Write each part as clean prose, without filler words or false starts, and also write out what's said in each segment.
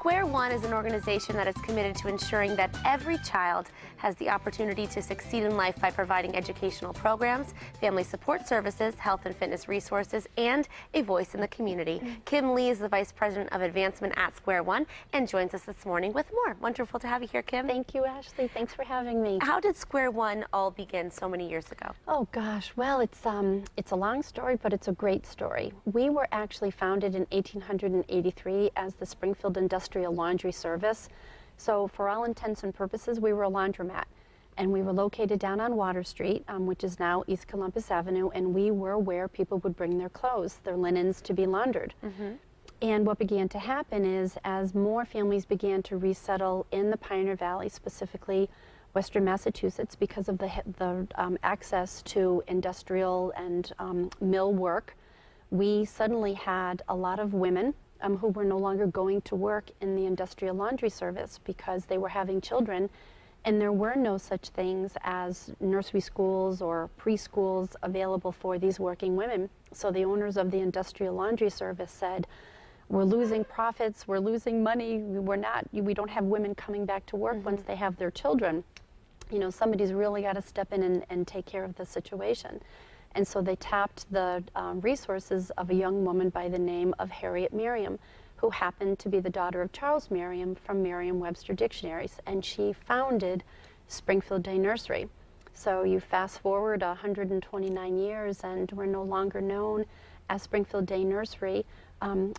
Square One is an organization that is committed to ensuring that every child has the opportunity to succeed in life by providing educational programs, family support services, health and fitness resources, and a voice in the community. Kim Lee is the Vice President of Advancement at Square One and joins us this morning with more. Wonderful to have you here, Kim. Thank you, Ashley. Thanks for having me. How did Square One all begin so many years ago? Oh gosh, well, it's a long story, but it's a great story. We were actually founded in 1883 as the Springfield Industrial Laundry Service. So for all intents and purposes, we were a laundromat. And we were located down on Water Street, which is now East Columbus Avenue, and we were where people would bring their clothes, their linens, to be laundered. And what began to happen is, as more families began to resettle in the Pioneer Valley, specifically Western Massachusetts, because of the access to industrial and mill work, we suddenly had a lot of women who were no longer going to work in the industrial laundry service because they were having children, and there were no such things as nursery schools or preschools available for these working women. So the owners of the industrial laundry service said, we're losing profits, we're losing money, we don't have women coming back to work once they have their children. You know, somebody's really got to step in and take care of the situation. And so they tapped the resources of a young woman by the name of Harriet Merriam, who happened to be the daughter of Charles Merriam from Merriam-Webster Dictionaries, and she founded Springfield Day Nursery. So you fast forward 129 years and we're no longer known as Springfield Day Nursery,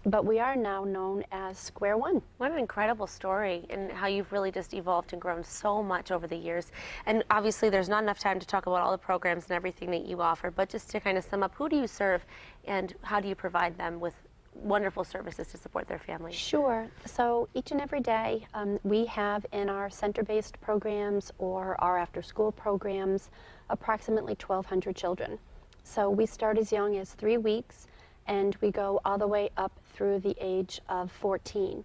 but we are now known as Square One. What an incredible story, and how you've really just evolved and grown so much over the years. And obviously there's not enough time to talk about all the programs and everything that you offer, but just to kind of sum up, who do you serve and how do you provide them with wonderful services to support their families? Sure. So each and every day we have in our center-based programs or our after-school programs approximately 1,200 children. So we start as young as 3 weeks and we go all the way up through the age of 14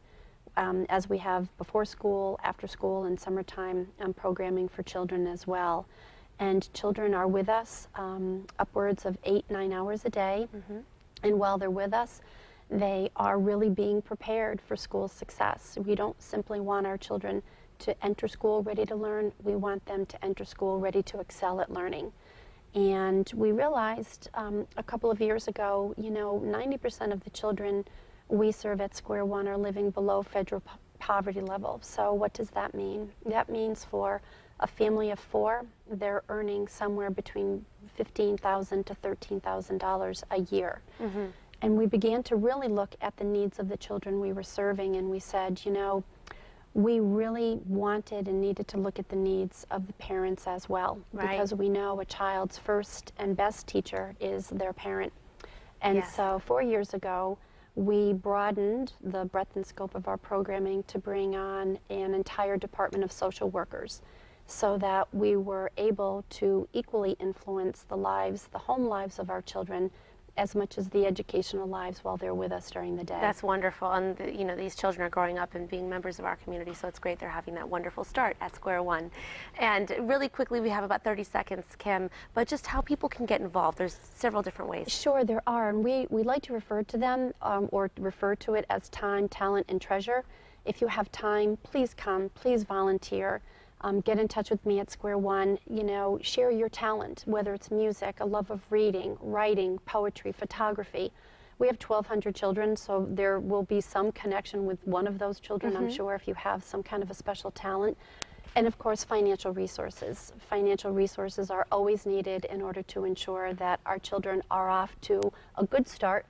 as we have before school, after school, and summertime programming for children as well. And children are with us upwards of 8-9 hours a day. And while they're with us, they are really being prepared for school success. We don't simply want our children to enter school ready to learn, we want them to enter school ready to excel at learning. And we realized a couple of years ago, you know, 90% of the children we serve at Square One are living below federal poverty level. So what does that mean? That means for a family of 4, they're earning somewhere between $15,000 to $13,000 a year. And we began to really look at the needs of the children we were serving, and we said, you know, we really wanted and needed to look at the needs of the parents as well, because we know a child's first and best teacher is their parent. And so 4 years ago, we broadened the breadth and scope of our programming to bring on an entire department of social workers so that we were able to equally influence the lives, the home lives of our children, as much as the educational lives while they're with us during the day. That's wonderful, and you know, these children are growing up and being members of our community, so it's great they're having that wonderful start at Square One. And really quickly, we have about 30 seconds, Kim, but just how people can get involved. There's several different ways. Sure, there are, and we like to refer to them or refer to it as time, talent, and treasure. If you have time, please come, please volunteer. Get in touch with me at Square One. You know, share your talent, whether it's music, a love of reading, writing, poetry, photography. We have 1,200 children, so there will be some connection with one of those children, I'm sure, if you have some kind of a special talent. And of course, financial resources. Financial resources are always needed in order to ensure that our children are off to a good start.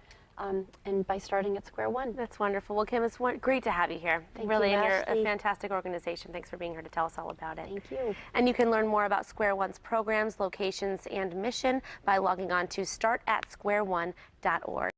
And by starting at Square One. That's wonderful. Well, Kim, it's great to have you here. Thank really, you, and you're Ashley. a fantastic organization. Thanks for being here to tell us all about it. Thank you. And you can learn more about Square One's programs, locations, and mission by logging on to startatsquareone.org.